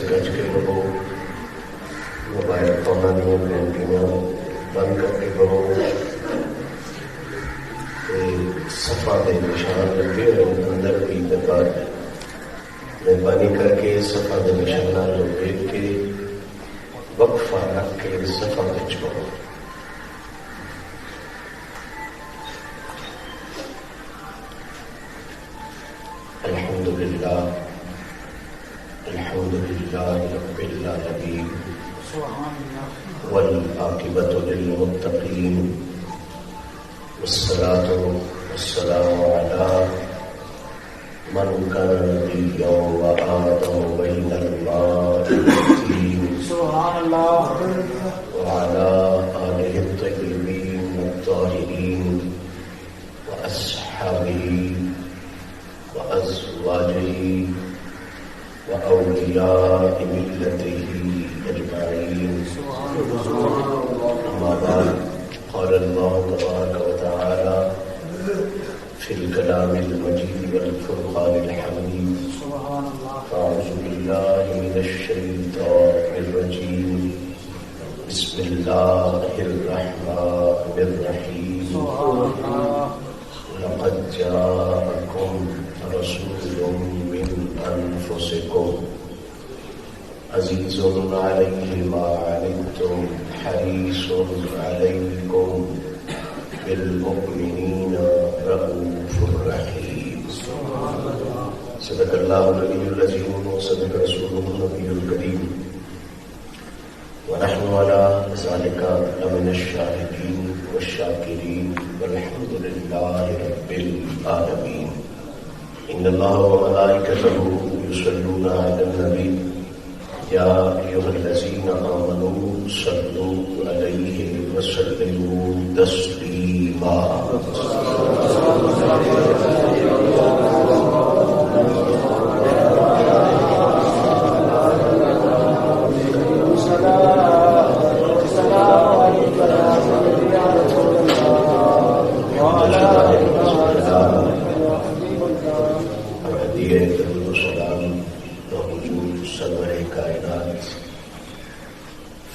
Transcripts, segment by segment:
گج کے بہو موبائل فون دیا گھنٹیاں بند کر کے بہو صفا کے نشان لگے اندر بھی دبا مہربانی کر کے صفا کے نشانہ لو دیکھ کے وقفہ رکھ کے صفا بچ پاؤ. الحمد للہ رب العالمین والعاقبۃ للمتقین والصلاۃ والسلام علی من کان نبیا وآدم بین الماء والطین وعلی آلہ الطیبین الطاہرین واصحابہ وأزواجه وأولياء ملته أجمعين. أما بعد قال الله تبارك وتعالى في الكلام المجيد والفرقان الحميد أعوذ بالله من الشيطان الرجيم بسم الله الرحمن الرحيم. لقد جاءكم رسول من أنفسكم عزيز عليه ما عنتم حريص عليكم بالمؤمنين رؤوف رحيم. صدق الله العلي العظيم وصدق رسوله النبي الكريم ونحن على ذلك لمن الشاهدين والشاكرين والحمد لله رب العالمين. إن الله وملائكته يصلون على النبي يا أيها الذين آمنوا صلوا عليه وسلموا تسليما.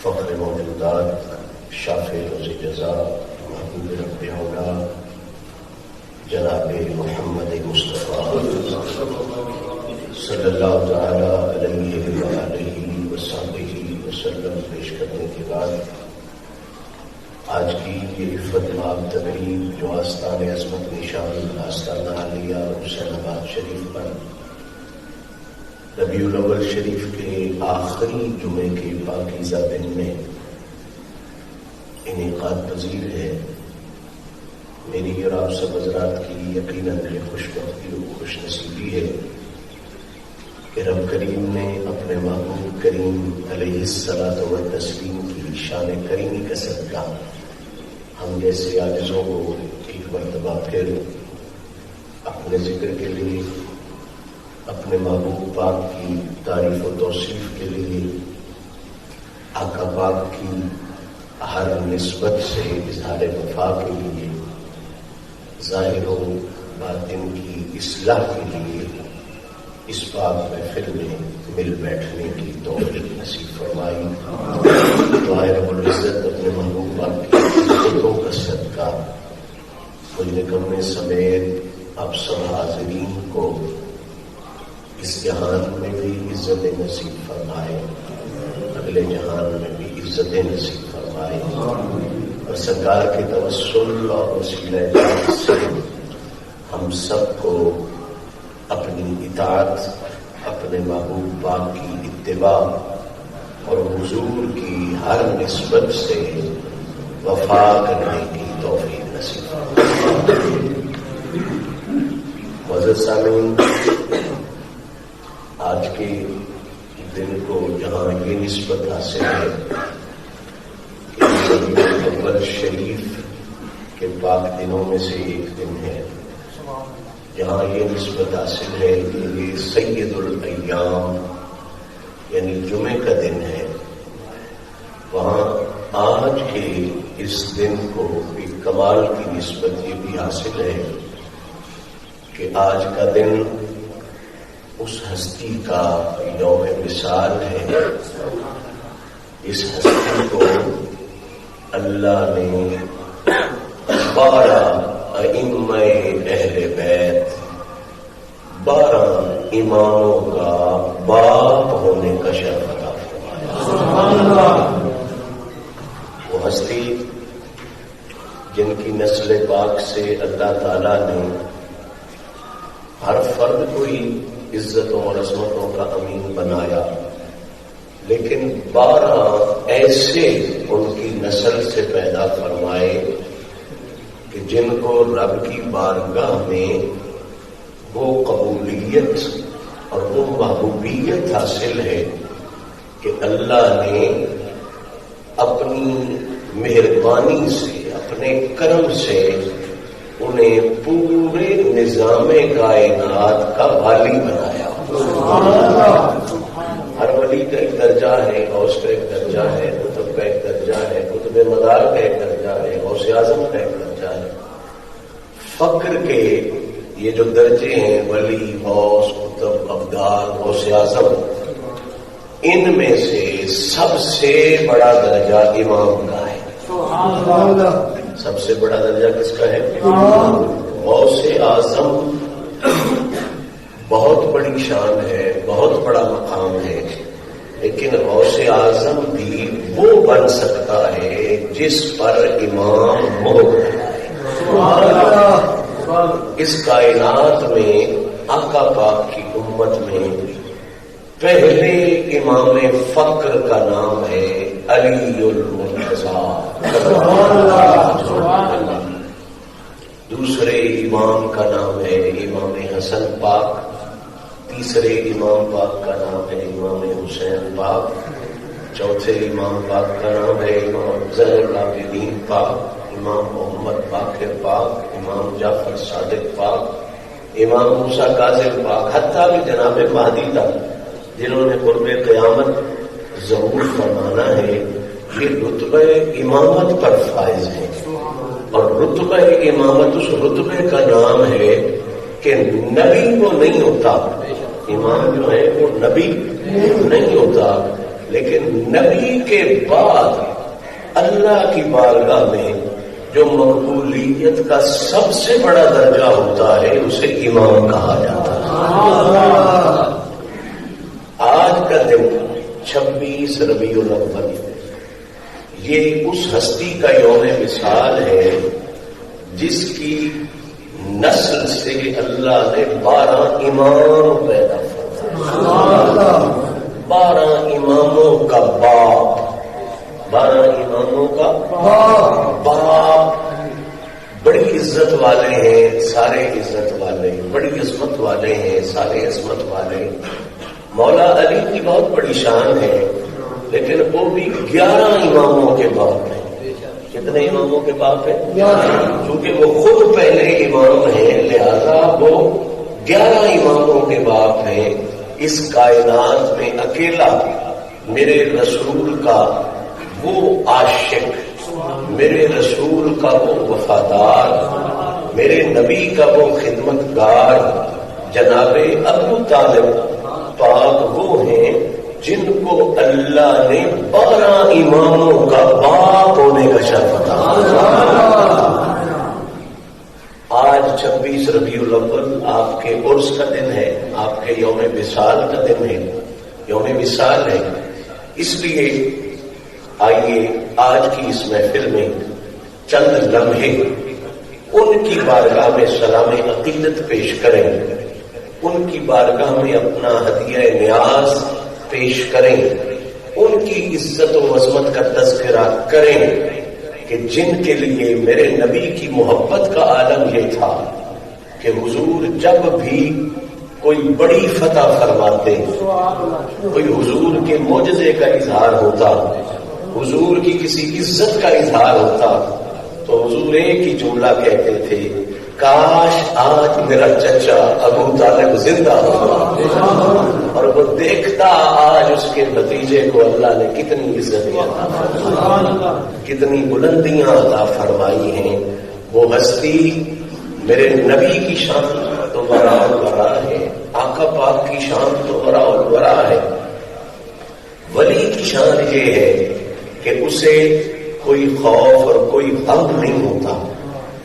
فخر موجودات شافع روز جزا محبوب رب اولا جناب محمد مصطفیٰ صلی اللہ تعالی علیہ وآلہ وصحبہ وسلم پیش کرنے کے بعد آج کی یہ عفت مآب تقریب جو آستان عظمت نشان آستانہ عالیہ حسین آباد شریف پر ربیع الاول شریف کے آخری جمعے کے پاکیزہ دن میں انعقاد پذیر ہے. میری اور آپ سب حضرات کی یقیناً خوش بختی و خوش نصیبی ہے کہ رب کریم نے اپنے محبوب کریم علیہ الصلاۃ والتسلیم کی شان کریمی کا صدقہ ہم جیسے عاجزوں کو ایک مرتبہ پھر اپنے ذکر کے لیے اپنے محبوب پاک کی تعریف و توصیف کے لیے آقا پاک کی ہر نسبت سے اظہار وفا کے لیے ظاہر و باطن کی اصلاح کے لیے اس پاک محفل میں مل بیٹھنے کی توفیق نصیب فرمائی. دعائے رب العزت اپنے محبوب پاک کی عزتوں کا صدقہ مجھ نکمے سمیت آپ سب حاضرین کو اس جہان میں بھی عزت نصیب فرمائے, اگلے جہان میں بھی عزت نصیب فرمائے, اور سرکار کے توسل اور وسیلہ سے ہم سب کو اپنی اطاعت, اپنے محبوب پاک کی اتباع اور حضور کی ہر نسبت سے وفا کرنے کی توفیق نصیب فرمائے. معزز سامعین, آج کے دن کو جہاں یہ نسبت حاصل ہے کہ ربیع الاول شریف کے پاک دنوں میں سے ایک دن ہے, جہاں یہ نسبت حاصل ہے کہ یہ سید الایام یعنی جمعے کا دن ہے, وہاں آج کے اس دن کو ایک کمال کی نسبت یہ بھی حاصل ہے کہ آج کا دن اس ہستی کا یوم وصال ہے. اس ہستی کو اللہ نے 12 ائمہ اہل بیت 12 اماموں کا باپ ہونے کا شرف عطا فرمایا. وہ ہستی جن کی نسل پاک سے اللہ تعالی نے ہر فرد کو ہی عزتوں اور عظمتوں کا امین بنایا، لیکن 12 ایسے ان کی نسل سے پیدا فرمائے کہ جن کو رب کی بارگاہ میں وہ قبولیت اور وہ محبوبیت حاصل ہے کہ اللہ نے اپنی مہربانی سے، اپنے کرم سے انہیں پورے نظام کائنات کا والی بنایا. ہر ولی کا ایک درجہ ہے، غوث کا ایک درجہ ہے، قطب کا ایک درجہ ہے، قطب مدار کا ایک درجہ ہے، غوث اعظم کا ایک درجہ ہے. فقر کے یہ جو درجے ہیں، ولی، غوث، قطب، ابدال، غوث اعظم، ان میں سے سب سے بڑا درجہ امام کا ہے. سب سے بڑا درجہ کس کا ہے؟ غوث اعظم. بہت بڑی شان ہے، بہت بڑا مقام ہے، لیکن غوث اعظم بھی وہ بن سکتا ہے جس پر امام مہر ہے. اس کائنات میں آقا پاک کی امت میں پہلے امام فقر کا نام ہے علی المرتضی. دوسرے امام کا نام ہے امام حسن پاک. تیسرے امام پاک کا نام ہے امام حسین پاک. چوتھے امام پاک کا نام ہے امام زین العابدین پاک، امام محمد باقر پاک، امام جعفر صادق پاک، امام موسیٰ کاظم پاک، حتیٰ بھی جناب مہدی تک جنہوں نے قرب قیامت ظہور فرمانا ہے، یہ رتبہ امامت پر فائز ہے. اور رتبہ امامت اس رتبے کا نام ہے کہ نبی وہ نہیں ہوتا. امام جو ہے وہ نبی نہیں ہوتا، لیکن نبی کے بعد اللہ کی بارگاہ میں جو مقبولیت کا سب سے بڑا درجہ ہوتا ہے اسے امام کہا جاتا ہے. آج کا دن 26 ربیع الاول یہ اس ہستی کا یوم وصال ہے جس کی نسل سے اللہ نے 12 امام پیدا فرمایا. 12 اماموں کا باپ، 12 اماموں کا باپ. بڑی عزت والے ہیں سارے عزت والے، بڑی عظمت والے ہیں سارے عظمت والے. مولا علی کی بہت بڑی شان ہے، لیکن وہ بھی 11 اماموں کے باپ ہیں. کتنے اماموں کے باپ ہیں؟ چونکہ وہ خود پہلے امام ہیں، لہذا وہ 11 اماموں کے باپ ہیں. اس کائنات میں اکیلا میرے رسول کا وہ عاشق، میرے رسول کا وہ وفادار، میرے نبی کا وہ خدمتگار جناب ابو طالب پاک وہ ہیں جن کو اللہ نے 12 اماموں کا باپ ہونے کا شرف عطا فرمایا. آج 26 ربیع الاول آپ کے عرس کا دن ہے، آپ کے یوم وصال کا دن ہے، یوم وصال ہے. اس لیے آئیے آج کی اس محفل میں چند لمحے ان کی بارگاہ میں سلام عقیدت پیش کریں، ان کی بارگاہ میں اپنا ہدیہ نیاز پیش کریں، ان کی عزت و عظمت کا تذکرہ کریں کہ جن کے لیے میرے نبی کی محبت کا عالم یہ تھا کہ حضور جب بھی کوئی بڑی فتح فرماتے، کوئی حضور کے معجزے کا اظہار ہوتا، حضور کی کسی عزت کا اظہار ہوتا، تو حضور ایک ہی جملہ کہتے تھے، کاش آج میرا چچا ابو طالب زندہ ہوتا اور وہ دیکھتا آج اس کے بھتیجے کو اللہ نے کتنی عزت عطا فرمائی، کتنی بلندیاں عطا فرمائی ہیں. وہ ہستی میرے نبی کی شان دوبارہ ہے. آقا پاک کی شان تو برا اور برا ہے. ولی کی شان یہ ہے کہ اسے کوئی خوف اور کوئی غم نہیں ہوتا.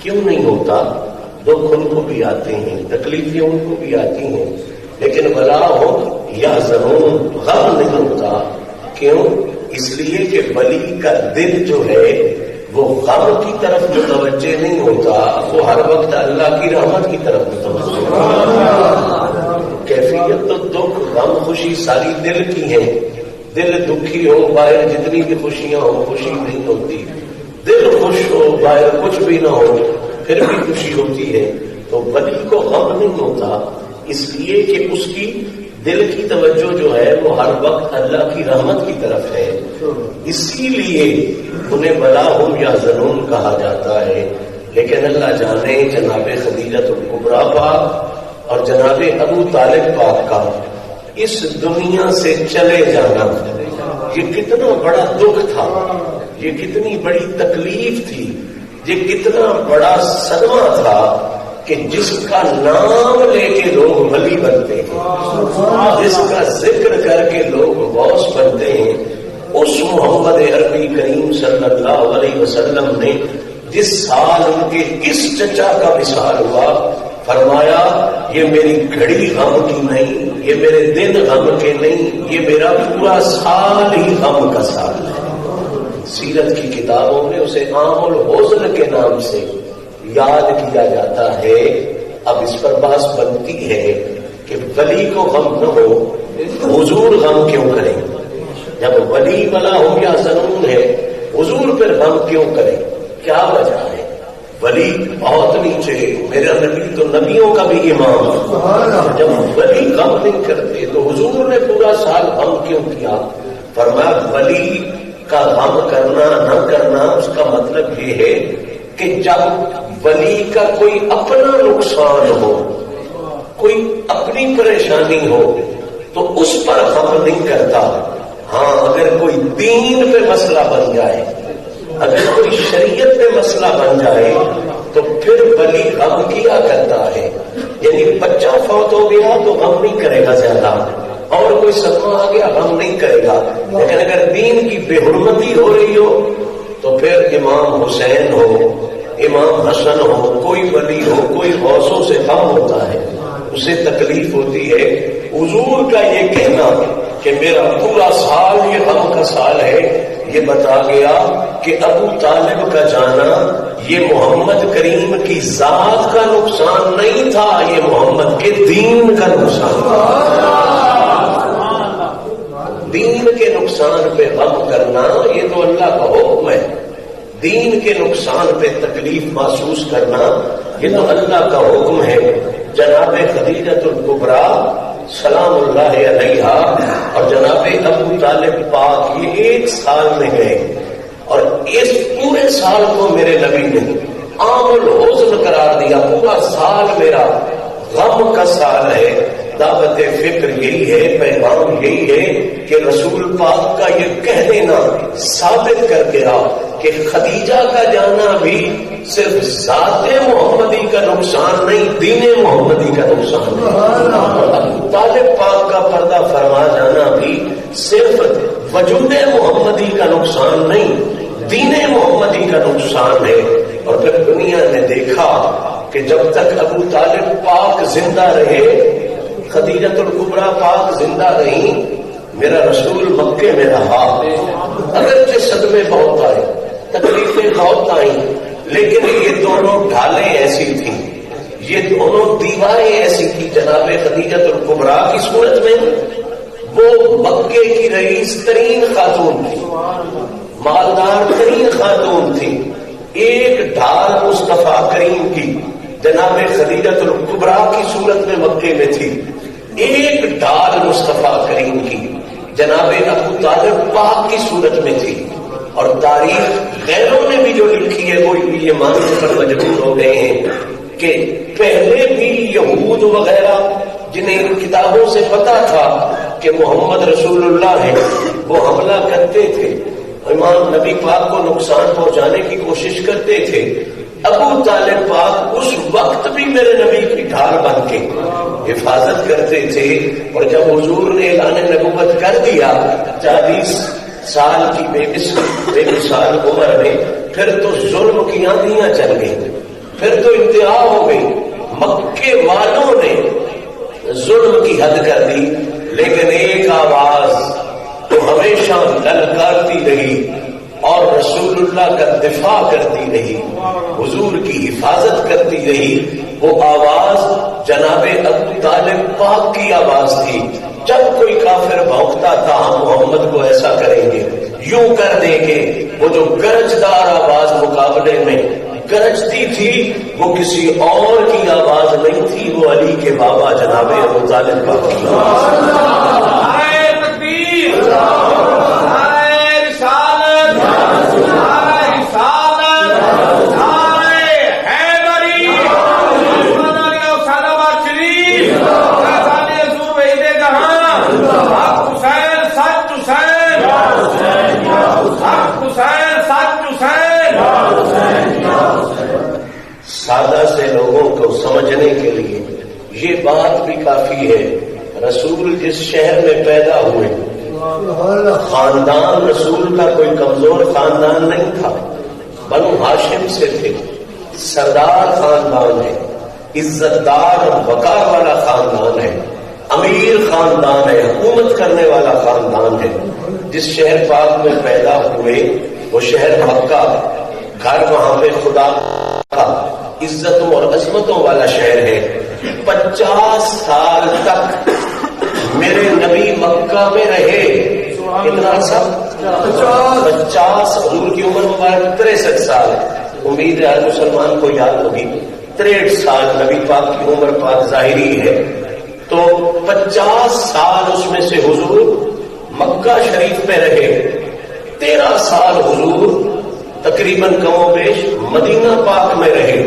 کیوں نہیں ہوتا؟ دکھ ان کو بھی آتے ہیں، تکلیفیں ان کو بھی آتی ہیں، لیکن ولا ہو یا ضرور غم نہیں ہوتا. کیوں؟ اس لیے کہ ولی کا دل جو ہے وہ غم کی طرف متوجہ نہیں ہوتا، وہ ہر وقت اللہ کی رحمت کی طرف متوجہ ہوتا. کیفیت تو دکھ غم خوشی ساری دل کی ہے. دل دکھی ہو باہر جتنی بھی خوشیاں ہو خوشی نہیں ہوتی. دل خوش ہو باہر کچھ بھی نہ ہو پھر بھی خوشی ہوتی ہے. تو ولی کو غم نہیں ہوتا اس لیے کہ اس کی دل کی توجہ جو ہے وہ ہر وقت اللہ کی رحمت کی طرف ہے. اسی لیے انہیں بلا ہو یا ظنون کہا جاتا ہے. لیکن اللہ جانے جناب خدیجہ الکبریٰ پاک اور جناب ابو طالب پاک کا اس دنیا سے چلے جانا یہ کتنا بڑا دکھ تھا، یہ کتنی بڑی تکلیف تھی، یہ کتنا بڑا صدمہ تھا کہ جس کا نام لے کے لوگ ولی بنتے ہیں، جس کا ذکر کر کے لوگ غوث بنتے ہیں، اس محمد عربی کریم صلی اللہ علیہ وسلم نے جس سال ان کے اس چچا کا وصال ہوا فرمایا یہ میری گھڑی غم کی نہیں، یہ میرے دن غم کے نہیں، یہ میرا پورا سال ہی غم کا سال ہے. سیرت کی کتابوں میں اسے عام الحزن کے نام سے یاد کیا جاتا ہے. اب اس پر بحث بنتی ہے کہ ولی کو غم نہ ہو حضور غم کیوں کریں؟ جب ولی بلا ہو یا ظنون ہے حضور پھر غم کیوں کریں؟ کیا وجہ ہے؟ ولی بہت نیچے، میرا نبی تو نبیوں کا بھی امام. جب ولی غم نہیں کرتے تو حضور نے پورا سال غم کیوں کیا؟ فرمایا ولی کا غم کرنا نہ کرنا اس کا مطلب یہ ہے کہ جب ولی کا کوئی اپنا نقصان ہو، کوئی اپنی پریشانی ہو تو اس پر غم نہیں کرتا. ہاں اگر کوئی دین پہ مسئلہ بن جائے، اگر کوئی شریعت پہ مسئلہ بن جائے تو پھر ولی غم کیا کرتا ہے. یعنی بچہ فوت ہو گیا تو غم نہیں کرے گا زیادہ، اور کوئی صدمہ آ گیا غم نہیں کرے گا. لیکن اگر دین کی بے حرمتی ہو رہی ہو تو پھر امام حسین ہو، امام حسن ہو، کوئی ولی ہو، کوئی غوثوں سے غم ہوتا ہے، اسے تکلیف ہوتی ہے. حضور کا یہ کہنا کہ میرا پورا سال یہ غم کا سال ہے یہ بتا گیا کہ ابو طالب کا جانا یہ محمد کریم کی ذات کا نقصان نہیں تھا، یہ محمد کے دین کا نقصان تھا. دین کے نقصان پہ غم کرنا یہ تو اللہ کا حکم ہے. دین کے نقصان پہ تکلیف محسوس کرنا یہ تو اللہ کا حکم ہے. جناب خدیجہ الکبریٰ سلام اللہ علیہا اور جناب ابو طالب پاک یہ ایک سال میں گئے، اور اس پورے سال کو میرے نبی نے عام الحزن قرار دیا. پورا سال میرا غم کا سال ہے. دعوت فکر یہی ہے، پیغام یہی ہے کہ رسول پاک کا یہ کہہ دینا ثابت کر دیا کہ خدیجہ کا جانا بھی صرف ذات محمدی کا نقصان نہیں، دین محمدی کا نقصان ہے. ابو طالب پاک کا پردہ فرما جانا بھی صرف وجود محمدی کا نقصان نہیں، دین محمدی کا نقصان ہے. اور پھر دنیا نے دیکھا کہ جب تک ابو طالب پاک زندہ رہے، خدیجہ الکبریٰ پاک زندہ رہی، میرا رسول مکے میں رہا. اگرچہ صدمے بہت آئے، تکلیفیں بہت آئیں، لیکن یہ دونوں ڈھالیں ایسی تھیں، یہ دونوں دیواریں ایسی تھیں. جناب خدیجہ الکبریٰ کی صورت میں وہ مکے کی رئیس ترین خاتون تھی، مالدار ترین خاتون تھی. ایک ڈھال مصطفیٰ کریم کی جناب خدیجہ الکبریٰ کی صورت میں مکے میں تھی، ایک ڈھال مصطفیٰ کریم کی جناب ابو طالب پاک کی صورت میں تھی. اور تاریخ غیروں نے بھی جو لکھی ہے وہ یہ ماننے پر مجبور ہو گئے ہیں کہ پہلے بھی یہود وغیرہ جنہیں کتابوں سے پتا تھا کہ محمد رسول اللہ ہے وہ حملہ کرتے تھے، امام نبی پاک کو نقصان پہنچانے کی کوشش کرتے تھے. ابو طالب پاک اس وقت بھی میرے نبی کی ڈھال بن کے حفاظت کرتے تھے، اور جب حضور نے اعلان نبوت کر دیا 40 سال کی بے مثال عمر میں، پھر تو ظلم کی آندیاں چل گئی، پھر تو انتہا ہو گئی، مکے والوں نے ظلم کی حد کر دی، لیکن ایک آواز تو ہمیشہ للکارتی رہی اور رسول اللہ کا دفاع کرتی رہی، حضور کی حفاظت کرتی رہی، وہ آواز جناب ابو طالب پاک کی آواز تھی۔ جب کوئی کافر بھونکتا تھا ہم محمد کو ایسا کریں گے، یوں کر دیں گے، وہ جو گرجدار آواز مقابلے میں گرجتی تھی وہ کسی اور کی آواز نہیں تھی، وہ علی کے بابا جناب ابو طالب پاک کی آواز۔ سادہ سے لوگوں کو سمجھنے کے لیے یہ بات بھی کافی ہے، رسول جس شہر میں پیدا ہوئے، خاندان رسول کا کوئی کمزور خاندان نہیں تھا، بنو ہاشم سے تھے، سردار خاندان ہے، عزت دار اور وقار والا خاندان ہے، امیر خاندان ہے، حکومت کرنے والا خاندان ہے۔ جس شہر پاک میں پیدا ہوئے وہ شہر مکہ، گھر وہاں پہ خدا کا، عزتوں اور عظمتوں والا شہر ہے۔ 50 سال تک میرے نبی مکہ میں رہے، کتنا عرصہ؟ 50۔ حضور کی عمر مبارک 63 سال، امید ہے ہر مسلمان کو یاد ہوگی، 63 سال نبی پاک کی عمر پاک ظاہری ہے، تو 50 سال اس میں سے حضور مکہ شریف میں رہے، 13 سال حضور تقریباً کم و بیش مدینہ پاک میں رہے۔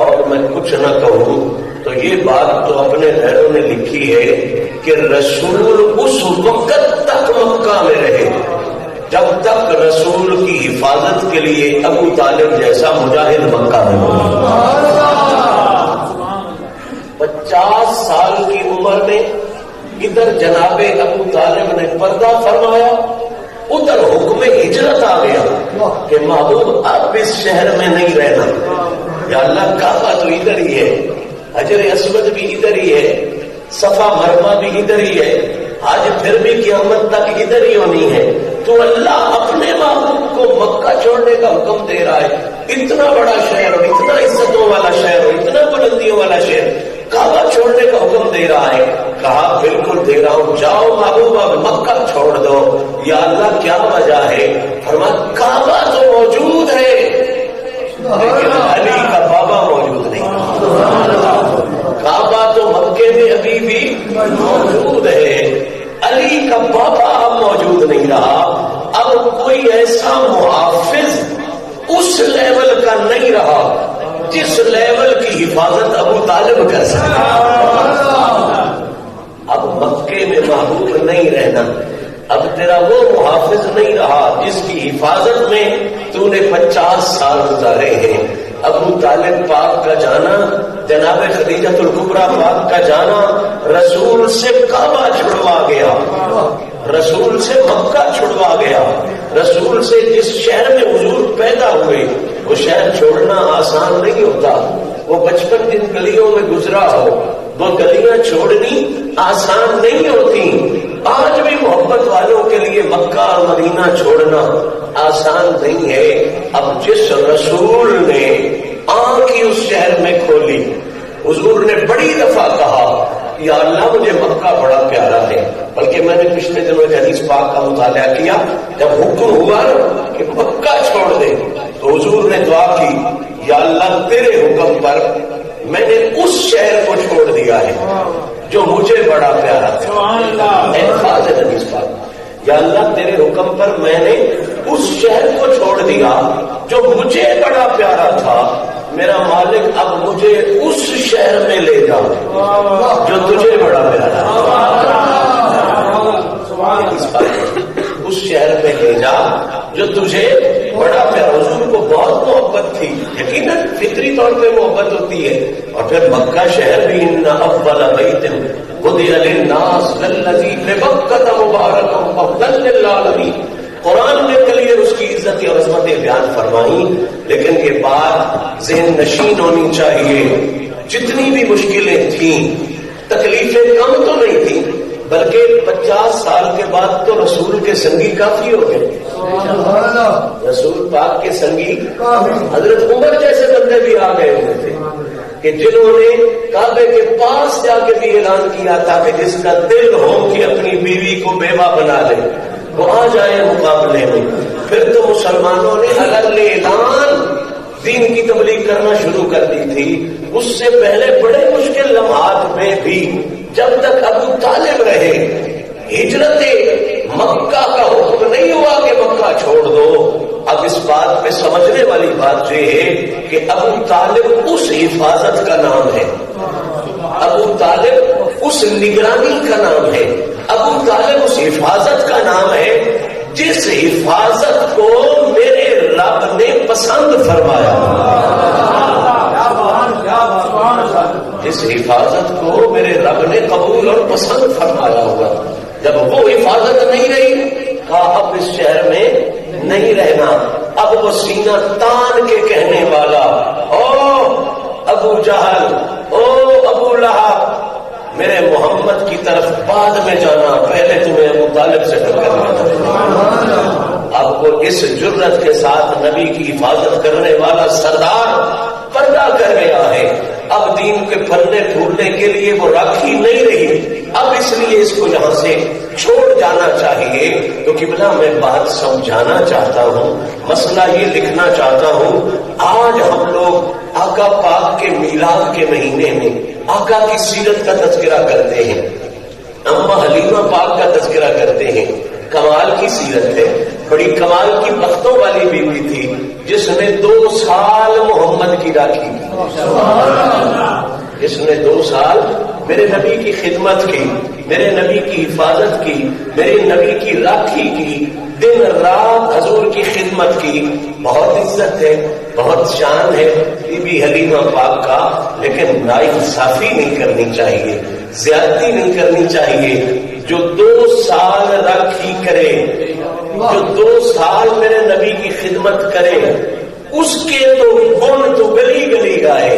اور میں کچھ نہ کہوں تو یہ بات تو اپنے غیروں نے لکھی ہے کہ رسول اس وقت تک مکہ میں رہے جب تک رسول کی حفاظت کے لیے ابو طالب جیسا مجاہد مکہ میں ہو۔ 50 سال کی عمر میں ادھر جناب ابو طالب نے پردہ فرمایا، ادھر حکم ہجرت آ گیا کہ محبوب اب اس شہر میں نہیں رہنا، یا اللہ کعبہ تو ادھر ہی ہے، حجر اسود بھی ادھر ہی ہے، صفا مروا بھی ادھر ہی ہے، آج پھر بھی قیامت تک ادھر ہی ہونی ہے، تو اللہ اپنے محبوب کو مکہ چھوڑنے کا حکم دے رہا ہے۔ اتنا بڑا شہر اور اتنا عزتوں والا شہر اور اتنا بلندیوں والا شہر کعبہ چھوڑنے کا حکم دے رہا ہے۔ کہا بالکل دے رہا ہوں، جاؤ محبوب اب مکہ چھوڑ دو۔ یا اللہ کیا وجہ ہے؟ فرمایا کعبہ تو موجود ہے لیکن علی کا بابا موجود نہیں، کعبہ تو مکے میں ابھی بھی موجود ہے، علی کا بابا اب موجود نہیں رہا۔ اب کوئی ایسا محافظ اس لیول کا نہیں رہا جس لیول کی حفاظت ابو طالب کر سکتا۔ اب مکے میں محبوب نہیں رہنا، اب تیرا وہ محافظ نہیں رہا جس کی حفاظت میں تو نے 50 سال گزارے ہیں۔ ابو طالب پاک کا جانا، جناب خدیجہ الکبریٰ پاک کا جانا، رسول سے کعبہ چھڑوا گیا، رسول سے مکہ چھڑوا گیا، رسول سے جس شہر میں حضور پیدا ہوئے وہ شہر چھوڑنا آسان نہیں ہوتا۔ وہ 55 دن گلیوں میں گزرا ہو، وہ گلیاں چھوڑنی آسان نہیں ہوتی۔ آج بھی محبت والوں کے لیے مکہ اور مدینہ چھوڑنا آسان نہیں ہے۔ اب جس رسول نے آنکھ ہی اس شہر میں کھولی، حضور نے بڑی دفعہ کہا یا اللہ مجھے مکہ بڑا پیارا ہے، بلکہ میں نے پچھلے دنوں ایک حدیث پاک کا مطالعہ کیا، جب حکم ہوا کہ مکہ چھوڑ دے تو حضور نے دعا کی یا اللہ تیرے حکم پر میں نے اس شہر کو چھوڑ دیا ہے جو مجھے بڑا پیارا تھا۔ الفاظ ہے حدیث پاک، یا اللہ تیرے حکم پر میں نے اس شہر کو چھوڑ دیا جو مجھے بڑا پیارا تھا، میرا مالک اب مجھے اس شہر میں لے جا جو تجھے بڑا پیارا ہے، اس شہر میں لے جا جو تجھے بڑا پیارا۔ حضور کو بہت محبت تھی، یقیناً فطری طور پہ محبت ہوتی ہے. اور پھر مکہ شہر بھی ان اول بیت وضع للناس للذی ببکۃ مبارک وہدی للعالمین. قرآن نے کلیئر اس کی عزت اور عظمتیں بیان فرمائی، لیکن یہ بات ذہن نشین ہونی چاہیے. جتنی بھی مشکلیں تھیں، تکلیفیں کم تو نہیں تھیں، بلکہ 50 سال کے بعد تو رسول کے سنگی کافی ہو گئے. رسول پاک کے سنگی حضرت عمر جیسے بندے بھی آ گئے ہوئے تھے کہ جنہوں نے کعبے کے پاس جا کے بھی اعلان کیا تھا کہ جس کا دل ہو کہ اپنی بیوی کو بیوہ بنا لے وہ آ جائے مقابلے میں. پھر تو مسلمانوں نے الگ اعلان دین کی تبلیغ کرنا شروع کر دی تھی. اس سے پہلے بڑے مشکل لمحات میں بھی جب تک ابو طالب رہے، ہجرت مکہ کا حکم نہیں ہوا کہ مکہ چھوڑ دو. اب اس بات پہ سمجھنے والی بات یہ ہے کہ ابو طالب اس حفاظت کا نام ہے، ابو طالب اس نگرانی کا نام ہے، ابو طالب اس حفاظت کا نام ہے جس حفاظت کو میرے رب نے پسند فرمایا، جس حفاظت کو میرے رب نے قبول اور پسند فرمایا ہوگا. جب وہ حفاظت نہیں رہی، کہا اب اس شہر میں نہیں رہنا. اب وہ سینہ تان کے کہنے والا، او ابو جہل، او ابو لہب، میرے محمد کی طرف بعد میں جانا، پہلے تمہیں ابو طالب سے ٹکرنا. اب وہ اس جرت کے ساتھ نبی کی حفاظت کرنے والا سردار پردہ کر گیا ہے. اب دین کے پھلنے پھولنے کے لیے وہ راکھی نہیں رہی. اب اس لیے اس کو یہاں سے چھوڑ جانا چاہیے. تو قبلہ میں بات سمجھانا چاہتا ہوں، مسئلہ یہ لکھنا چاہتا ہوں. آج ہم لوگ آقا پاک کے میلاد کے مہینے میں آقا کی سیرت کا تذکرہ کرتے ہیں، اما حلیمہ پاک کا تذکرہ کرتے ہیں. کمال کی سیرت ہے، بڑی کمال کی بختوں والی بیوی تھی جس نے 2 سال محمد کی راکھی کی، جس نے 2 سال میرے نبی کی خدمت کی، میرے نبی کی حفاظت کی، میرے نبی کی راکھی کی، دن رات حضور کی خدمت کی. بہت عزت ہے، بہت شان ہے بی بی حلیمہ پاک کا، لیکن ناانصافی نہیں کرنی چاہیے، زیادتی نہیں کرنی چاہیے. جو 2 سال راکھی کرے، جو 2 سال میرے نبی کی خدمت کرے، اس کے تو گن تو گلی گلی گائے.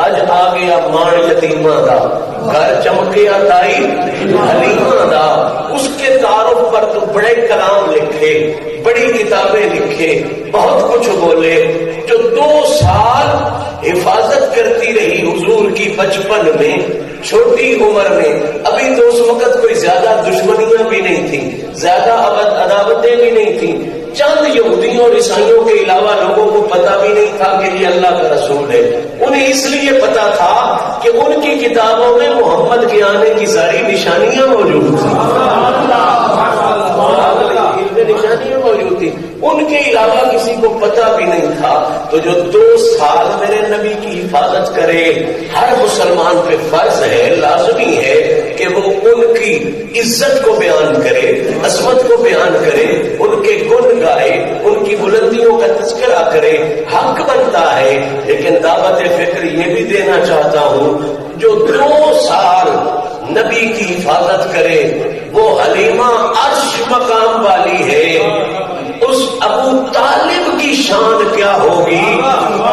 آج آ گیا مان یتیمہ دا، گھر چمکیا تائی حلیمہ دا. اس کے تعارف پر تو بڑے کلام لکھے، بڑی کتابیں لکھے، بہت کچھ بولے. جو 2 سال حفاظت کرتی رہی حضور کی بچپن میں، چھوٹی عمر میں. ابھی تو اس وقت کوئی زیادہ دشمنیاں بھی نہیں تھیں، زیادہ عداوتیں بھی نہیں تھیں. چند یہودیوں اور عیسائیوں کے علاوہ لوگوں کو پتا بھی نہیں تھا کہ یہ اللہ کا رسول ہے. انہیں اس لیے پتا تھا کہ ان کی کتابوں میں محمد کے آنے کی ساری نشانیاں موجود تھیں، نشانیاں موجود تھی. ان کے علاوہ کسی کو پتا بھی نہیں تھا. تو جو 2 سال میرے نبی کی حفاظت کرے، ہر مسلمان پہ فرض ہے، لازمی ہے کہ وہ ان کی عزت کو بیان کرے، عظمت کو بیان کرے، ان کے گن گائے، ان کی بلندیوں کا تذکرہ کرے. حق بنتا ہے. لیکن دعوت فکر یہ بھی دینا چاہتا ہوں، جو 2 سال نبی کی حفاظت کرے وہ حلیمہ عرش مقام والی ہے. اس ابو طالب کی شان کیا ہوگی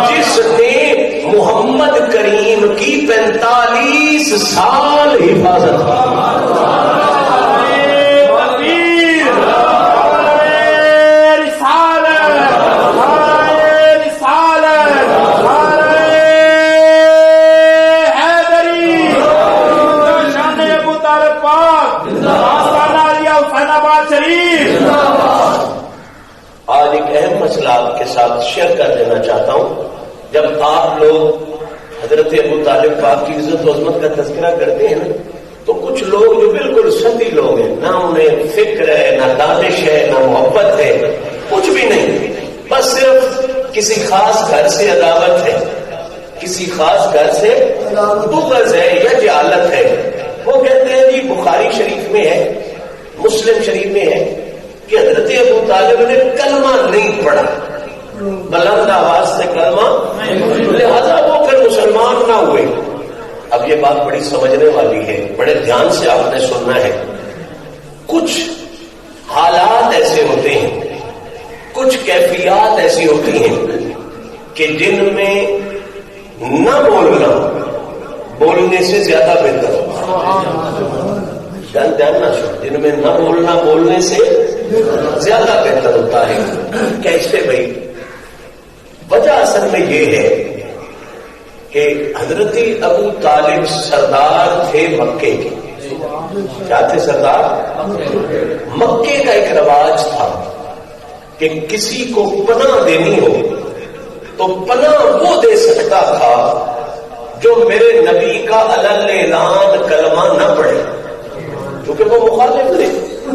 جس نے محمد کریم کی 45 سال حفاظت کی. آج ایک اہم مسئلہ آپ کے ساتھ شیئر کر دینا چاہتا ہوں. جب آپ لوگ حضرت ابو طالب پاک کی عزت و عظمت کا تذکرہ کرتے ہیں نا، تو کچھ لوگ جو بالکل سطحی لوگ ہیں، نہ انہیں فکر ہے، نہ دانش ہے، نہ محبت ہے، کچھ بھی نہیں، بس صرف کسی خاص گھر سے عداوت ہے، کسی خاص گھر سے بغض ہے یا جہالت ہے. وہ کہتے ہیں جی بخاری شریف میں ہے، مسلم شریف میں ہے کہ حضرت ابو طالب نے کلمہ نہیں پڑھا، بلند آواز سے کلمہ، لہذا وہ پھر مسلمان نہ ہوئے. اب یہ بات بڑی سمجھنے والی ہے، بڑے دھیان سے آپ نے سننا ہے. کچھ حالات ایسے ہوتے ہیں، کچھ کیفیات ایسی ہوتی ہیں کہ جن میں نہ بولنا بولنے سے زیادہ بہتر ہوتا. دھیان نہ سن، جن میں نہ بولنا بولنے سے زیادہ بہتر ہوتا ہے. کیسے بھائی؟ وجہ اصل میں یہ ہے کہ حضرت ابو طالب سردار تھے مکے کے. کیا تھے سردار؟ مکے کا ایک رواج تھا کہ کسی کو پناہ دینی ہو تو پناہ وہ دے سکتا تھا جو میرے نبی کا علی اعلان کلمہ نہ پڑھے، کیونکہ وہ مخالف تھے.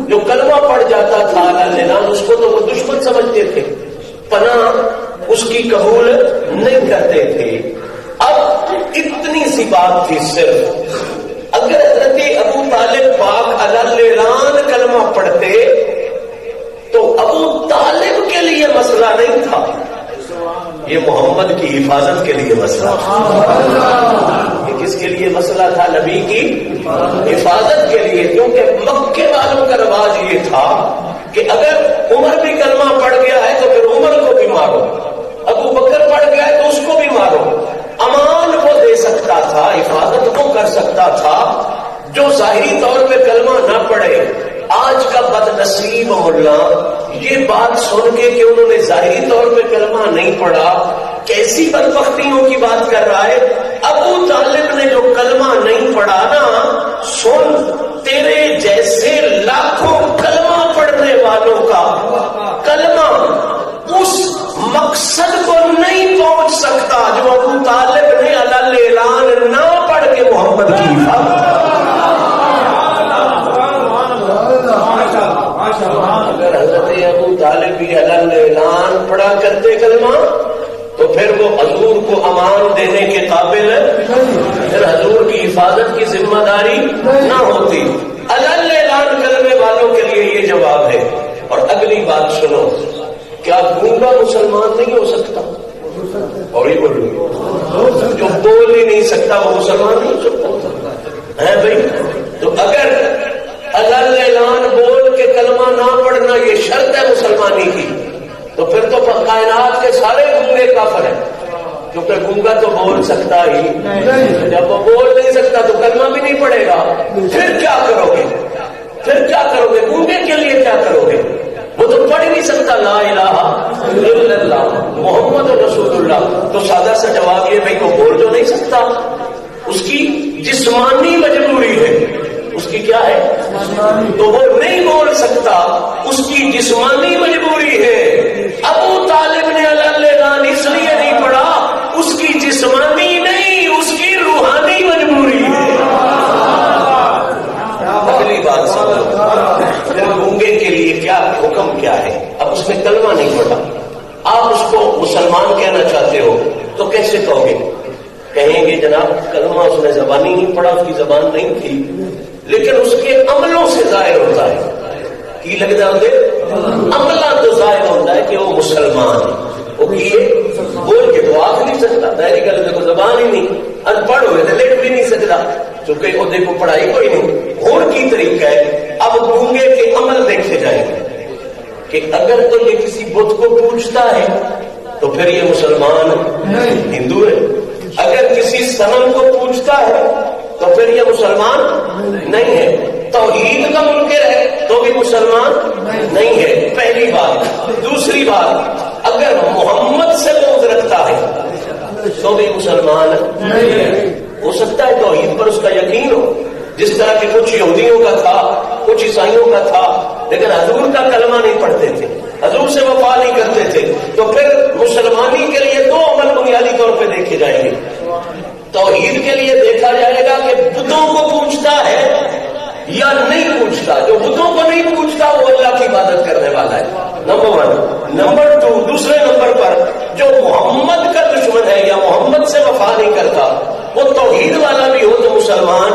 جو کلمہ پڑھ جاتا تھا علی اعلان، اس کو تو وہ دشمن سمجھتے تھے، پناہ اس کی قبول نہیں کرتے تھے. اب اتنی سی بات تھی، صرف اگر حضرت ابو طالب پاک علی اعلان کلمہ پڑھتے تو ابو طالب کے لیے مسئلہ نہیں تھا، یہ محمد کی حفاظت کے لیے مسئلہ تھا. یہ کس کے لیے مسئلہ تھا؟ نبی کی حفاظت کے لیے. کیونکہ مکے والوں کا رواج یہ تھا کہ اگر عمر بھی کلمہ پڑھ گیا ہے تو پھر عمر کو بھی مارو، ابو بکر پڑھ گیا ہے تو اس کو بھی مارو. امان وہ دے سکتا تھا، حفاظت وہ کر سکتا تھا جو ظاہری طور پہ کلمہ نہ پڑھے. آج کا بد نصیب ملا یہ بات سن کے کہ انہوں نے ظاہری طور پہ کلمہ نہیں پڑھا، کیسی بدبختیوں کی بات کر رہا ہے. ابو طالب نے جو کلمہ نہیں پڑھا نا، سن تیرے جیسے لاکھوں کلمہ پڑھنے والوں کا کلمہ اس مقصد کو نہیں پہنچ سکتا جو ابو طالب نے علی اعلان نہ پڑھ کے محمد کی حفاظت. اگر حضرت ابو طالب بھی علی اعلان پڑھا کرتے کلمہ تو پھر وہ حضور کو امان دینے کے قابل، پھر حضور کی حفاظت کی ذمہ داری نہ ہوتی. علی اعلان کلمے والوں کے لیے یہ جواب ہے. اور اگلی بات سنو، کیا گونگا مسلمان نہیں ہو سکتا؟ اور یہ بولو، جو بول ہی نہیں سکتا وہ مسلمان نہیں ہو سکتا ہے بھائی. تو اگر علی اعلان بول کے کلمہ نہ پڑھنا یہ شرط ہے مسلمانی کی، تو پھر تو کائنات کے سارے گونگے کافر ہیں، کیونکہ گونگا تو بول سکتا ہی. جب وہ بول نہیں سکتا تو کلمہ بھی نہیں پڑھے گا. پھر کیا کرو گے؟ پھر کیا کرو گے؟ گونگے کے لیے کیا کرو گے؟ وہ تو پڑھ نہیں سکتا لا الہ الا اللہ محمد رسول اللہ. تو سادہ سا جواب یہ بھائی کو بول جو نہیں سکتا، اس کی جسمانی مجبوری ہے. اس کی کیا ہے؟ تو وہ نہیں بول سکتا، اس کی جسمانی مجبوری ہے. ابو طالب نے علی اعلان اس لیے نہیں پڑھا، اس کی جسمانی نہیں، اس کی روحانی مجبوری ہے. اگلی بات سمجھو، گونگے کے لیے کیا حکم کیا ہے؟ اب اس نے کلمہ نہیں پڑھا، آپ اس کو مسلمان کہنا چاہتے ہو تو کیسے کہو گے؟ کہیں گے جناب کلمہ اس نے زبانی نہیں پڑھا، اس کی زبان نہیں تھی، لیکن اس کے عملوں سے ظاہر ہوتا ہے. کی لگتا ہے عملہ تو ظاہر ہوتا ہے کہ وہ مسلمان ہے. وہ بول کے تو آخ نہیں سکتا، ظاہری گل دیکھو زبان ہی نہیں، ان پڑھ ہوئے تو لکھ بھی نہیں سکتا، چونکہ وہ دیکھو پڑھائی کوئی نہیں. اور کی طریقہ ہے اب گونگے کے عمل دیکھے جائیں گے کہ اگر تو یہ کسی بت کو پوچھتا ہے تو پھر یہ مسلمان ہندو ہے. اگر کسی صنم کو پوچھتا ہے تو پھر یہ مسلمان نہیں ہے. توحید کا منکر ہے تو بھی مسلمان نہیں ہے. پہلی بات. دوسری بات، اگر محمد سے بغض رکھتا ہے تو بھی مسلمان نہیں ہے. ہو سکتا ہے توحید پر اس کا یقین ہو، جس طرح کہ کچھ یہودیوں کا تھا، کچھ عیسائیوں کا تھا، لیکن حضور کا کلمہ نہیں پڑھتے تھے، حضور سے وفا نہیں کرتے تھے. تو پھر مسلمانی کے لیے دو عمل بنیادی طور پہ دیکھے جائیں گے. توحید کے لیے دیکھا جائے گا کہ بتوں کو پوچھتا ہے یا نہیں پوچھتا. جو بتوں کو نہیں پوچھتا وہ اللہ کی عبادت کرنے والا ہے، نمبر 1. نمبر 2، دوسرے نمبر پر جو محمد کا دشمن ہے یا محمد سے وفا نہیں کرتا، وہ توحید والا بھی ہو تو مسلمان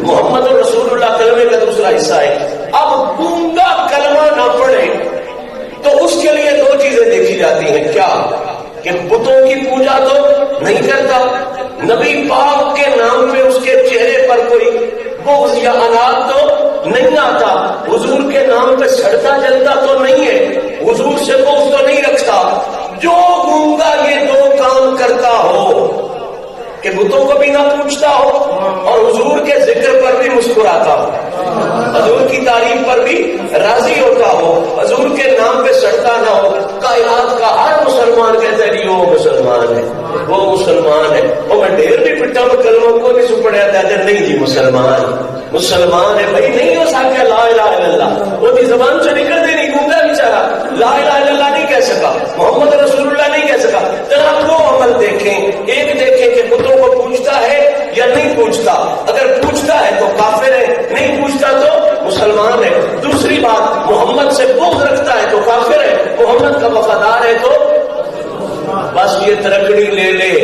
محمد رسول اللہ کلمے کا دوسرا حصہ ہے. اب گونگا کلمہ نہ پڑھے تو اس کے لیے دو چیزیں دیکھی جاتی ہیں. کیا؟ کہ بتوں کی پوجا تو نہیں کرتا، نبی پاک کے نام پہ اس کے چہرے پر کوئی بغض یا انات تو نہیں آتا، حضور کے نام پہ سڑتا جلتا تو نہیں ہے، حضور سے بغض تو نہیں رکھتا۔ جو گونگا یہ دو کام کرتا ہو کہ بتوں کو بھی نہ پوچھتا ہو اور حضور کے ذکر پر بھی مسکراتا ہو، حضور کی تعریف پر بھی راضی ہوتا ہو، حضور کے نام پہ سڑتا نہ ہو، کائنات کا ہر مسلمان کہتا ہے وہ مسلمان ہے، وہ مسلمان ہے، اور میں ڈھیر بھی پٹا میں کلموں کو نہیں سپڑیا تھا، نہیں جی مسلمان ہے بھائی، نہیں ہو سکتا لا الہ الا اللہ، وہ بھی زبان سے نکل دے نہیں، گونگا بیچارہ لا الہ الا اللہ نہیں کہہ سکا، محمد رسول اللہ نہیں کہہ سکا۔ ذرا دو عمل دیکھیں، ایک دیکھیں کہ بتوں کو پوچھتا ہے یا نہیں پوچھتا، اگر پوچھتا ہے تو کافر ہے، نہیں پوچھتا تو مسلمان ہے۔ دوسری بات، محمد سے بغض رکھتا ہے تو کافر ہے، محمد کا وفادار ہے تو بس یہ ترکڑی لے لے۔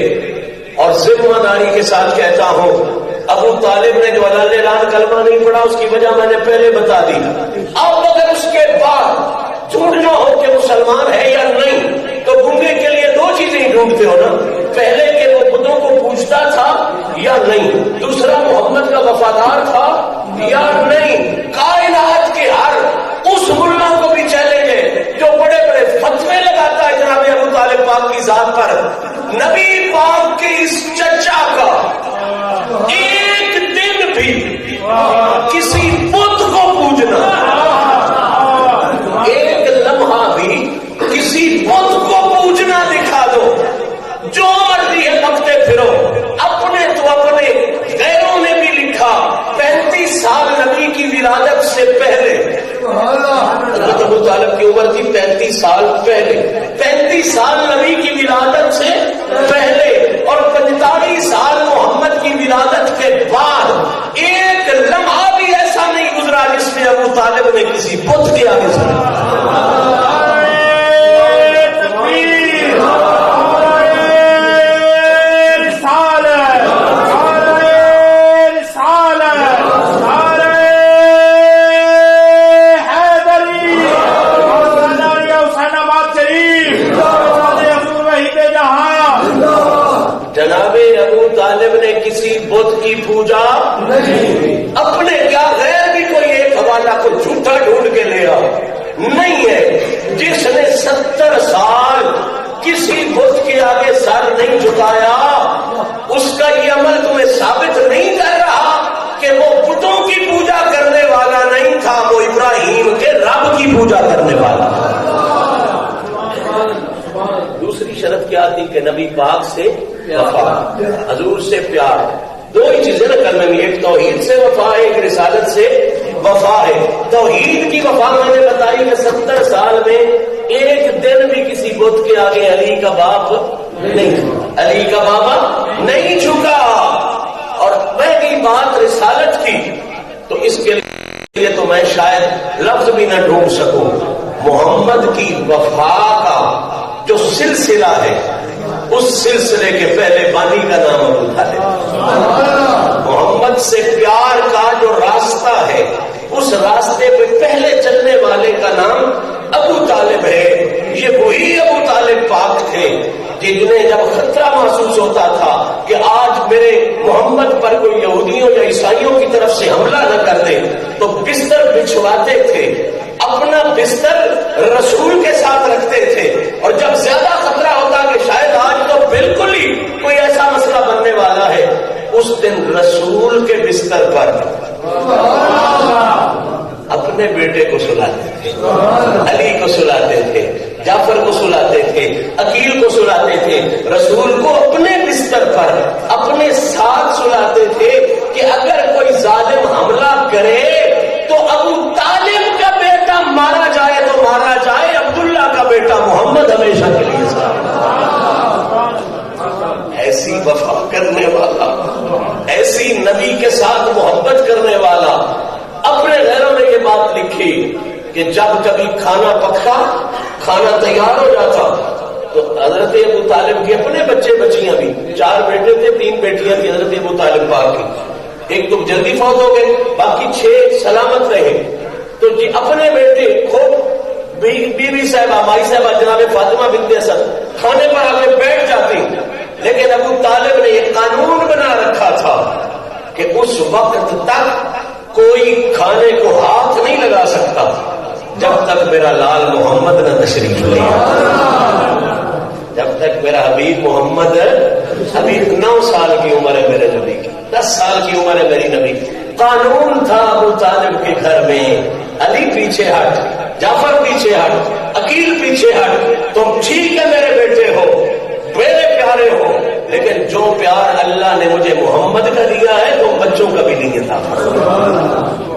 اور ذمہ داری کے ساتھ کہتا ہوں، ابو طالب نے جو اعلان کلمہ نہیں پڑھا اس کی وجہ میں نے پہلے بتا دی، اب اگر اس کے بعد ڈھونڈنا ہو کہ مسلمان ہے یا نہیں تو گونگے کے لیے دو چیزیں ہی ڈھونڈتے ہو نا، پہلے کہ وہ بتوں کو پوچھتا تھا یا نہیں، دوسرا محمد کا وفادار تھا یا نہیں۔ کائنات کے ہر اس ملا کو بھی چیلنج ہے جو بڑے بڑے فتوے لگاتا ہے جناب ابو طالب پاک کی ذات پر، نبی پاک کے اس چچا کا ایک دن بھی کسی بت کو پوجنا، ایک لمحہ بھی کسی بت کو پوجنا دکھا دو، جو مرضی ہے لگتے پھرو، اپنے تو اپنے، غیروں نے بھی لکھا 35 سال نبی کی ولادت سے پہلے، حضرت ابو طالب کی عمر تھی 35 سال پہلے، 35 سال نبی کی ولادت سے پہلے اور 45 سال محمد کی ولادت کے بعد ایک لمحہ بھی ایسا نہیں گزرا جس میں ابو طالب نے کسی بت کے آگے سنا۔ جناب ابو طالب نے کسی بت کی پوجا نہیں، اپنے کیا غیر بھی کوئی ایک حوالہ کو جھوٹا ڈھونڈ کے لے آ نہیں ہے، جس نے 70 سال کسی بت کے آگے سر نہیں جھکایا اس کا یہ عمل تمہیں ثابت نہیں کر رہا کہ وہ بتوں کی پوجا کرنے والا نہیں تھا، وہ ابراہیم کے رب کی پوجا کرنے والا تھا۔ دوسری شرط کیا تھی کہ نبی پاک سے وفا، حضور سے پیار، دو ہی چیزیں نا کلمے میں، ایک توحید سے وفا ہے، ایک رسالت سے وفا ہے۔ توحید کی وفا میں نے بتائی کہ 70 سال میں ایک دن بھی کسی بت کے آگے علی کا باپ نہیں، علی کا بابا نہیں جھکا، اور پہلی بات رسالت کی، تو اس کے لیے تو میں شاید لفظ بھی نہ ڈھونڈ سکوں، محمد کی وفا کا جو سلسلہ ہے اس سلسلے کے پہلے بانی کا نام ابو طالب، محمد سے پیار کا جو راستہ ہے اس راستے پہ پہلے چلنے والے کا نام ابو طالب ہے۔ یہ وہی ابو طالب پاک تھے جنہیں جب خطرہ محسوس ہوتا تھا کہ آج میرے محمد پر کوئی یہودیوں یا عیسائیوں کی طرف سے حملہ نہ کر دے تو بستر بچھواتے تھے، اپنا بستر رسول کے ساتھ رکھتے تھے، اور جب زیادہ خطرہ ہوتا کہ شاید آج تو بالکل ہی کوئی ایسا مسئلہ بننے والا ہے، اس دن رسول کے بستر پر اپنے بیٹے کو سلاتے تھے، علی کو سلاتے تھے، جعفر کو سلاتے تھے، عقیل کو سلاتے تھے، رسول کو اپنے بستر پر اپنے ساتھ سلاتے تھے کہ اگر کوئی ظالم حملہ کرے تو ابو طالب کا بیٹا مارا جائے تو مارا جائے، عبداللہ کا بیٹا محمد ہمیشہ کے لیے ایسی وفا کرنے والا، ایسی نبی کے ساتھ محبت کرنے والا۔ اپنے غیروں نے یہ بات لکھی کہ جب کبھی کھانا پکتا، کھانا تیار ہو جاتا تو حضرت ابو طالب کے اپنے بچے بچیاں بھی، 4 بیٹے تھے 3 بیٹیاں تھیں حضرت ابو طالب پاک کی، ایک تو جلدی فوت ہو گئے، باقی 6 سلامت رہے، تو جی اپنے بیٹے خود بی بی صاحبہ مائی صاحبہ جناب فاطمہ بنت اسد کھانے پر آ کے بیٹھ جاتی، لیکن ابو طالب نے یہ قانون بنا رکھا تھا کہ اس وقت تک کوئی کھانے کو ہاتھ نہیں لگا سکتا جب تک میرا لال محمد نہ تشریف لے آئے، جب تک میرا حبیب محمد، ابھی 9 سال کی عمر ہے میرے نبی کی، 10 سال کی عمر ہے میری نبی کی۔ قانون تھا ابو طالب کے گھر میں، علی پیچھے ہٹ، جعفر پیچھے ہٹ، عقیل پیچھے ہٹ، تم ٹھیک ہے میرے بیٹے ہو، میرے پیارے ہو، لیکن جو پیار اللہ نے مجھے محمد کا دیا ہے تم بچوں کا بھی نہیں تھا۔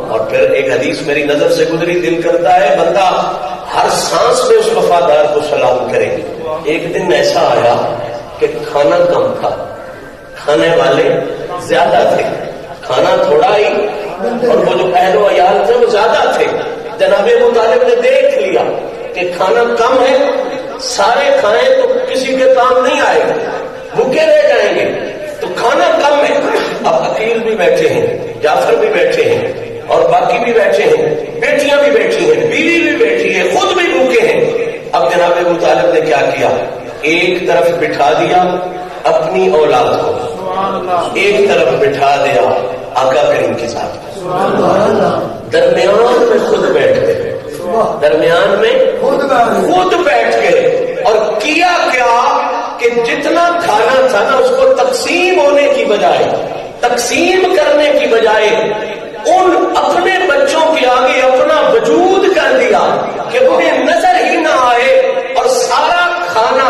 اور پھر ایک حدیث میری نظر سے گزری، دل کرتا ہے بندہ ہر سانس میں اس وفادار کو سلام کرے۔ ایک دن ایسا آیا کہ کھانا کم تھا، کھانے والے زیادہ تھے، کھانا تھوڑا ہی اور وہ جو اہل و عیال تھے وہ زیادہ تھے۔ جناب ابو طالب نے دیکھ لیا کہ کھانا کم ہے، سارے کھائیں تو کسی کے کام نہیں آئے گا، بھوکے رہ جائیں گے، تو کھانا کم ہے۔ اب عقیل بھی بیٹھے ہیں، جعفر بھی بیٹھے ہیں، اور باقی بھی بیٹھے ہیں، بیٹیاں بھی بیٹھی ہیں، بیوی بھی بیٹھی ہے، خود بھی بھوکے ہیں۔ اب جناب ابو طالب نے کیا کیا؟ ایک طرف بٹھا دیا اپنی اولاد کو، ایک طرف بٹھا دیا آقا کریم کے ساتھ، درمیان میں خود بیٹھ گئے، درمیان میں خود بیٹھ گئے، اور کیا کیا کہ جتنا کھانا تھا نا اس کو تقسیم ہونے کی بجائے، تقسیم کرنے کی بجائے ان اپنے بچوں کے آگے اپنا وجود کر دیا کہ انہیں نظر ہی نہ آئے، اور سارا کھانا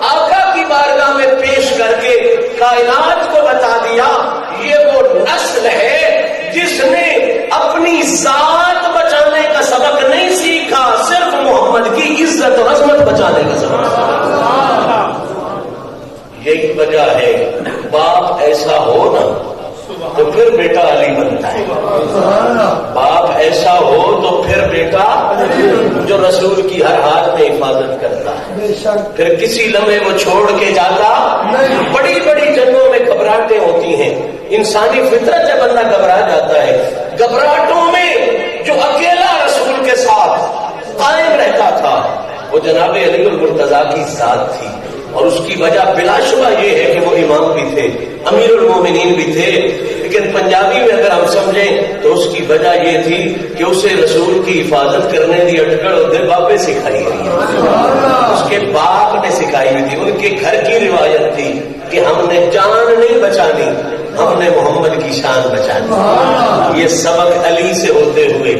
آقا کی بارگاہ میں پیش کر کے کائنات کو بتا دیا یہ وہ نسل ہے جس نے اپنی ذات بچانے کا سبق نہیں سیکھا، صرف محمد کی عزت اور عظمت بچانے کا سبق سیکھا۔ یہی وجہ ہے باپ ایسا ہو نا تو پھر بیٹا علی بنتا ہے، باپ ایسا ہو تو پھر بیٹا جو رسول کی ہر حال میں حفاظت کرتا ہے، پھر کسی لمحے وہ چھوڑ کے جاتا۔ بڑی بڑی جنگوں میں گھبراہٹیں ہوتی ہیں، انسانی فطرت سے بندہ گھبرا جاتا ہے، گھبراہٹوں میں جو اکیلا رسول کے ساتھ قائم رہتا تھا وہ جناب علی المرتضیٰ کی ذات تھی، اور اس کی وجہ بلا شبہ یہ ہے کہ وہ امام بھی تھے، امیر المومنین بھی تھے، لیکن پنجابی میں اگر ہم سمجھیں تو اس کی وجہ یہ تھی کہ اسے رسول کی حفاظت کرنے دی اٹکڑ ادھر باپے سکھائی گئی ہے، اس کے باپ نے سکھائی ہوئی تھی، ان کے گھر کی روایت تھی کہ ہم نے جان نہیں بچانی، ہم نے محمد کی شان بچانی۔ یہ سبق علی سے ہوتے ہوئے،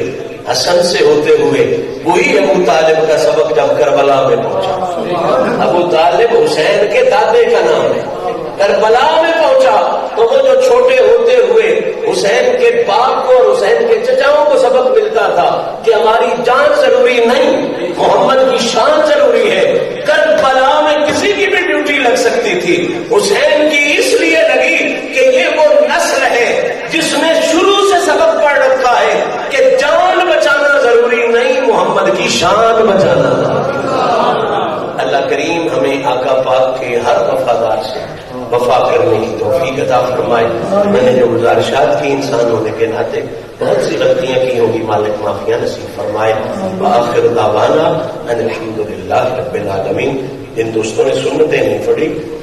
حسن سے ہوتے ہوئے، وہی ابو طالب کا سبق جب کربلا میں پہنچا۔ ابو طالب حسین کے دادے کا نام ہے، کربلا میں پہنچا تو وہ جو چھوٹے ہوتے ہوئے حسین کے باپ کو اور حسین کے چچاؤں کو سبق ملتا تھا کہ ہماری جان ضروری نہیں، محمد کی شان ضروری ہے۔ کربلا میں کسی کی بھی ڈیوٹی لگ سکتی تھی، حسین کی اس لیے لگی کہ یہ وہ نسل ہے جس نے شروع سے سبق پڑھ رکھا ہے کہ جان بچانا ضروری نہیں، محمد کی شان بچانا ضروری۔ اللہ کریم ہمیں آقا پاک کے ہر وفادار سے وفا کرنے کی توفیق عطا فرمائے۔ میں نے جو گزارشات کی انسان ہونے کے ناطے بہت سی غلطیاں کی ہوں گی، مالک معافیاں نصیب فرمائے۔ وآخر دعوانا ان الحمدللہ رب العالمین۔ جن دوستوں نے سنتیں نہیں پڑھی